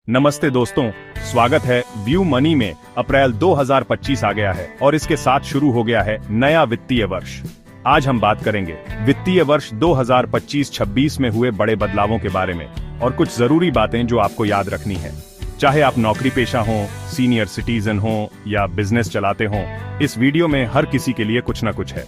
नमस्ते दोस्तों, स्वागत है व्यू मनी में। अप्रैल 2025 आ गया है और इसके साथ शुरू हो गया है नया वित्तीय वर्ष। आज हम बात करेंगे वित्तीय वर्ष 2025-26 में हुए बड़े बदलावों के बारे में और कुछ जरूरी बातें जो आपको याद रखनी है। चाहे आप नौकरी पेशा हो, सीनियर सिटीजन हो या बिजनेस चलाते हो, इस वीडियो में हर किसी के लिए कुछ न कुछ है।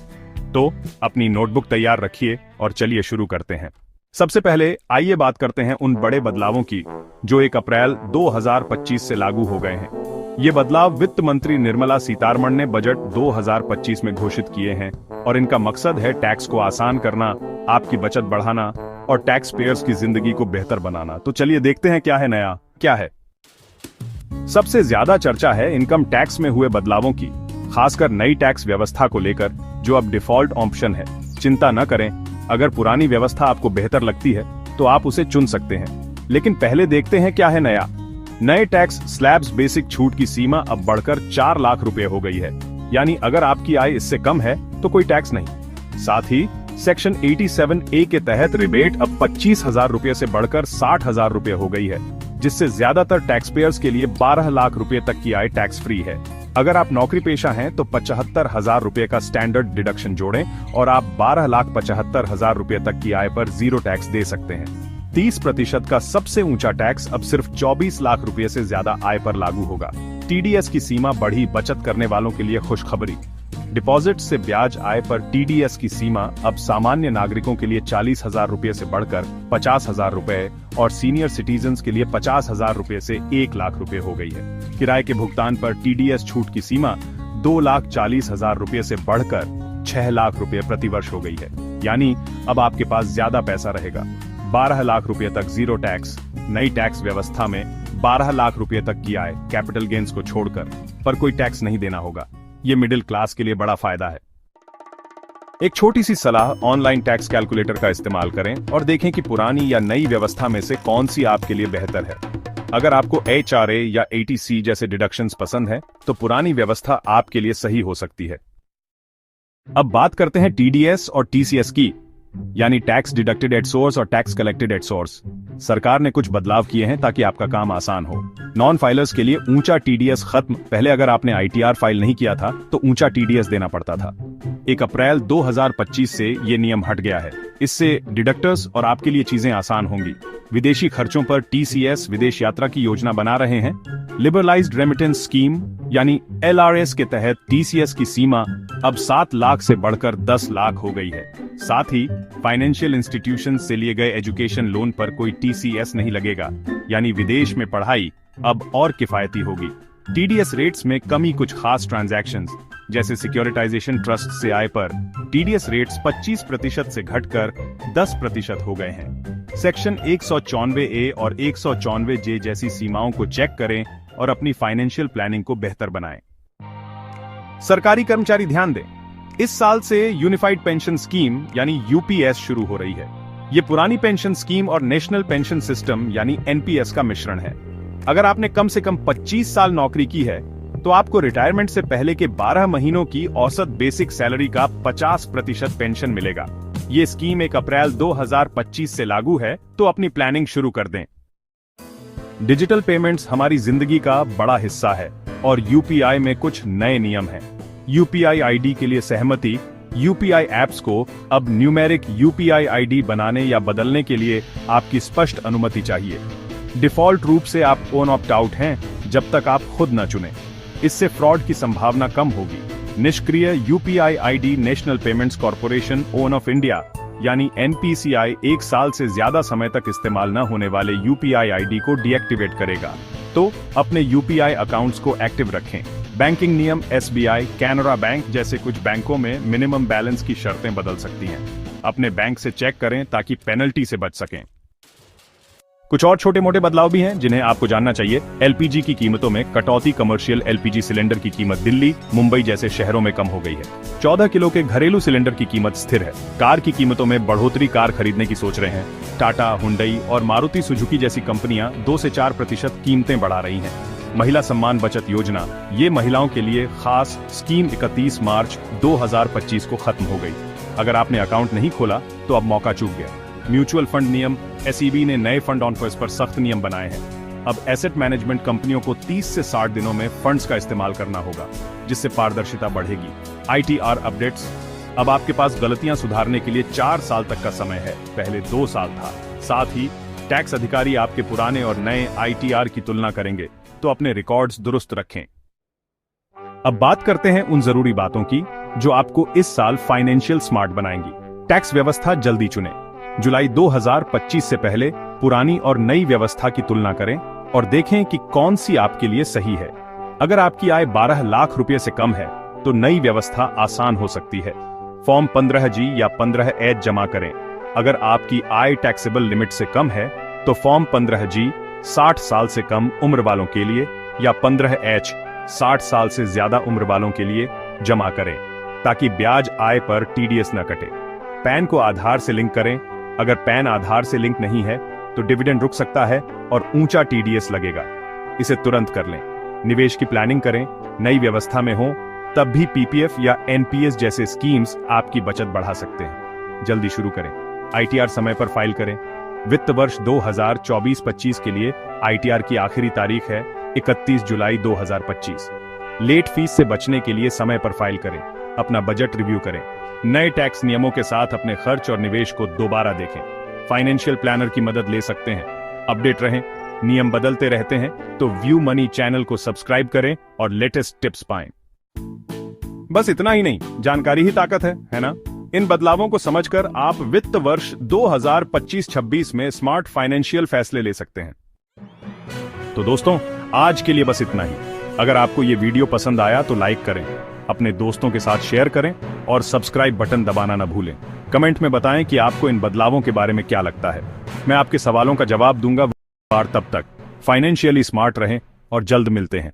तो अपनी नोटबुक तैयार रखिए और चलिए शुरू करते हैं। सबसे पहले आइए बात करते हैं उन बड़े बदलावों की जो 1 अप्रैल 2025 से लागू हो गए हैं। ये बदलाव वित्त मंत्री निर्मला सीतारमण ने बजट 2025 में घोषित किए हैं और इनका मकसद है टैक्स को आसान करना, आपकी बचत बढ़ाना और टैक्स पेयर्स की जिंदगी को बेहतर बनाना। तो चलिए देखते हैं क्या है नया, क्या है। सबसे ज्यादा चर्चा है इनकम टैक्स में हुए बदलावों की, खासकर नई टैक्स व्यवस्था को लेकर जो अब डिफॉल्ट ऑप्शन है। चिंता न करें, अगर पुरानी व्यवस्था आपको बेहतर लगती है तो आप उसे चुन सकते हैं। लेकिन पहले देखते हैं क्या है नया। नए टैक्स स्लैब्स बेसिक छूट की सीमा अब बढ़कर 4 लाख रुपए हो गई है, यानी अगर आपकी आय इससे कम है तो कोई टैक्स नहीं। साथ ही सेक्शन 87A के तहत रिबेट अब 25,000 रुपए से बढ़कर 60,000 रुपए हो गई है, जिससे ज्यादातर टैक्स पेयर्स के लिए 12 लाख रुपए तक की आय टैक्स फ्री है। अगर आप नौकरी पेशा हैं तो 75,000 रुपए का स्टैंडर्ड डिडक्शन जोड़ें और आप 12,75,000 रुपए तक की आय पर 0 टैक्स दे सकते हैं। 30% का सबसे ऊंचा टैक्स अब सिर्फ 24 लाख रुपए से ज्यादा आय पर लागू होगा। टीडीएस की सीमा बढ़ी, बचत करने वालों के लिए खुशखबरी। डिपॉजिट से ब्याज आय पर टीडीएस की सीमा अब सामान्य नागरिकों के लिए 40,000 रुपए से बढ़कर 50,000 रुपए और सीनियर सिटीजन्स के लिए 50,000 रुपए से 1 लाख रुपए हो गई है। किराए के भुगतान पर टीडीएस छूट की सीमा 2,40,000 रुपए से बढ़कर 6 लाख रुपए प्रतिवर्ष हो गई है, यानी अब आपके पास ज्यादा पैसा रहेगा। 12 लाख रुपए तक 0 टैक्स। नई टैक्स व्यवस्था में 12 लाख रुपए तक की आय कैपिटल गेन्स को छोड़कर पर कोई टैक्स नहीं देना होगा। ये मिडिल क्लास के लिए बड़ा फायदा है। एक छोटी सी सलाह, ऑनलाइन टैक्स कैलकुलेटर का इस्तेमाल करें और देखें कि पुरानी या नई व्यवस्था में से कौन सी आपके लिए बेहतर है। अगर आपको HRA या ATC जैसे डिडक्शंस पसंद है तो पुरानी व्यवस्था आपके लिए सही हो सकती है। अब बात करते हैं TDS और TCS की, यानी टैक्स डिडक्टेड एट सोर्स और टैक्स कलेक्टेड एट सोर्स। सरकार ने कुछ बदलाव किए हैं ताकि आपका काम आसान हो। नॉन फाइलर्स के लिए ऊंचा TDS खत्म। पहले अगर आपने ITR फाइल नहीं किया था तो ऊंचा TDS देना पड़ता था। 1 अप्रैल 2025 से ये नियम हट गया है। इससे डिडक्टर्स और आपके लिए चीजें आसान होंगी। विदेशी खर्चों पर TCS विदेश यात्रा की योजना बना रहे हैं। लिबरलाइज्ड रेमिटेंस स्कीम यानी LRS के तहत TCS की सीमा अब 7 लाख से बढ़कर 10 लाख हो गई है। साथ ही फाइनेंशियल इंस्टीट्यूशन से लिए गए एजुकेशन लोन पर कोई TCS नहीं लगेगा, यानी विदेश में पढ़ाई अब और किफायती होगी। TDS रेट्स में कमी, कुछ खास ट्रांजैक्शंस जैसे सिक्योरिटाइजेशन ट्रस्ट से आय पर TDS रेट्स 25% से घटकर 10% हो गए हैं। सेक्शन 194A और 194J जैसी सीमाओं को चेक करें और अपनी फाइनेंशियल प्लानिंग को बेहतर बनाएं। सरकारी कर्मचारी ध्यान दें, इस साल से यूनिफाइड पेंशन स्कीम यानी UPS शुरू हो रही है। ये पुरानी पेंशन स्कीम और नेशनल पेंशन सिस्टम यानी NPS का मिश्रण है। अगर आपने कम से कम 25 साल नौकरी की है तो आपको रिटायरमेंट से पहले के 12 महीनों की औसत बेसिक सैलरी का 50% पेंशन मिलेगा। ये स्कीम 1 अप्रैल 2025 से लागू है, तो अपनी प्लानिंग शुरू कर दें। डिजिटल पेमेंट्स हमारी जिंदगी का बड़ा हिस्सा है और UPI में कुछ नए नियम हैं। UPI ID के लिए सहमति। UPI ऐप्स को अब न्यूमेरिक UPI ID बनाने या बदलने के लिए आपकी स्पष्ट अनुमति चाहिए। डिफॉल्ट रूप से आप ऑन ऑप्ट आउट हैं जब तक आप खुद न चुनें। इससे फ्रॉड की संभावना कम होगी। निष्क्रिय UPI ID national payments corporation on off India यानी NPCI 1 साल से ज्यादा समय तक इस्तेमाल न होने वाले UPI ID को डीएक्टिवेट करेगा। तो अपने UPI अकाउंट्स को एक्टिव रखें। बैंकिंग नियम, SBI, कैनरा बैंक जैसे कुछ बैंकों में मिनिमम बैलेंस की शर्तें बदल सकती हैं। अपने बैंक से चेक करें ताकि पेनल्टी से बच सकें। कुछ और छोटे मोटे बदलाव भी हैं जिन्हें आपको जानना चाहिए। LPG की कीमतों में कटौती। कमर्शियल LPG सिलेंडर की कीमत दिल्ली, मुंबई जैसे शहरों में कम हो गई है। 14 किलो के घरेलू सिलेंडर की कीमत स्थिर है। कार की कीमतों में बढ़ोतरी। कार खरीदने की सोच रहे हैं? टाटा, हुंडई और मारुति सुजुकी जैसी कंपनियां 2 से 4% कीमतें बढ़ा रही हैं। महिला सम्मान बचत योजना, ये महिलाओं के लिए खास स्कीम 31 मार्च 2025 को खत्म हो गई। अगर आपने अकाउंट नहीं खोला तो अब मौका चूक गया। म्यूचुअल फंड नियम, SEBी ने नए फंड ऑफर्स पर सख्त नियम बनाए हैं। अब एसेट मैनेजमेंट कंपनियों को 30 से 60 दिनों में फंड्स का इस्तेमाल करना होगा, जिससे पारदर्शिता बढ़ेगी। ITR अपडेट्स, अब आपके पास गलतियां सुधारने के लिए 4 साल तक का समय है, पहले 2 साल था। साथ ही टैक्स अधिकारी आपके पुराने और नए ITR की तुलना करेंगे, तो अपने रिकॉर्ड्स दुरुस्त रखें। अब बात करते हैं उन जरूरी बातों की जो आपको इस साल फाइनेंशियल स्मार्ट बनाएंगी। टैक्स व्यवस्था जल्दी चुनें। जुलाई 2025 से पहले पुरानी और नई व्यवस्था की तुलना करें और देखें कि कौन सी आपके लिए सही है। अगर आपकी आय 12 लाख रुपए से कम है तो नई व्यवस्था आसान हो सकती है। फॉर्म 15G या 15H जमा करें। अगर आपकी आय टैक्सेबल लिमिट से कम है तो फॉर्म 15G 60 साल से कम उम्र वालों के लिए या 15H 60 साल से ज्यादा उम्र वालों के लिए जमा करें, ताकि ब्याज आय पर TDS न कटे। पैन को आधार से लिंक करें। अगर पैन आधार से लिंक नहीं है तो डिविडेंड रुक सकता है और ऊंचा TDS लगेगा। इसे तुरंत कर लें। निवेश की प्लानिंग करें। नई व्यवस्था में हो तब भी PPF या NPS जैसे स्कीम्स आपकी बचत बढ़ा सकते हैं। जल्दी शुरू करें। ITR समय पर फाइल करें। वित्त वर्ष 2024-25 के लिए ITR की आखिरी तारीख है 31 जुलाई 2025। लेट फीस से बचने के लिए समय पर फाइल करें। अपना बजट रिव्यू करें। नए टैक्स नियमों के साथ अपने खर्च और निवेश को दोबारा देखें। फाइनेंशियल प्लानर की मदद ले सकते हैं। अपडेट रहें। नियम बदलते रहते हैं तो व्यू मनी चैनल को सब्सक्राइब करें और लेटेस्ट टिप्स पाएं। बस इतना ही नहीं, जानकारी ही ताकत है ना? इन बदलावों को समझकर आप वित्त वर्ष 2025-26 में स्मार्ट फाइनेंशियल फैसले ले सकते हैं। तो दोस्तों, आज के लिए बस इतना ही। अगर आपको ये वीडियो पसंद आया तो लाइक करें, अपने दोस्तों के साथ शेयर करें और सब्सक्राइब बटन दबाना न भूलें। कमेंट में बताएं कि आपको इन बदलावों के बारे में क्या लगता है। मैं आपके सवालों का जवाब दूंगा। और तब तक फाइनेंशियली स्मार्ट रहें और जल्द मिलते हैं।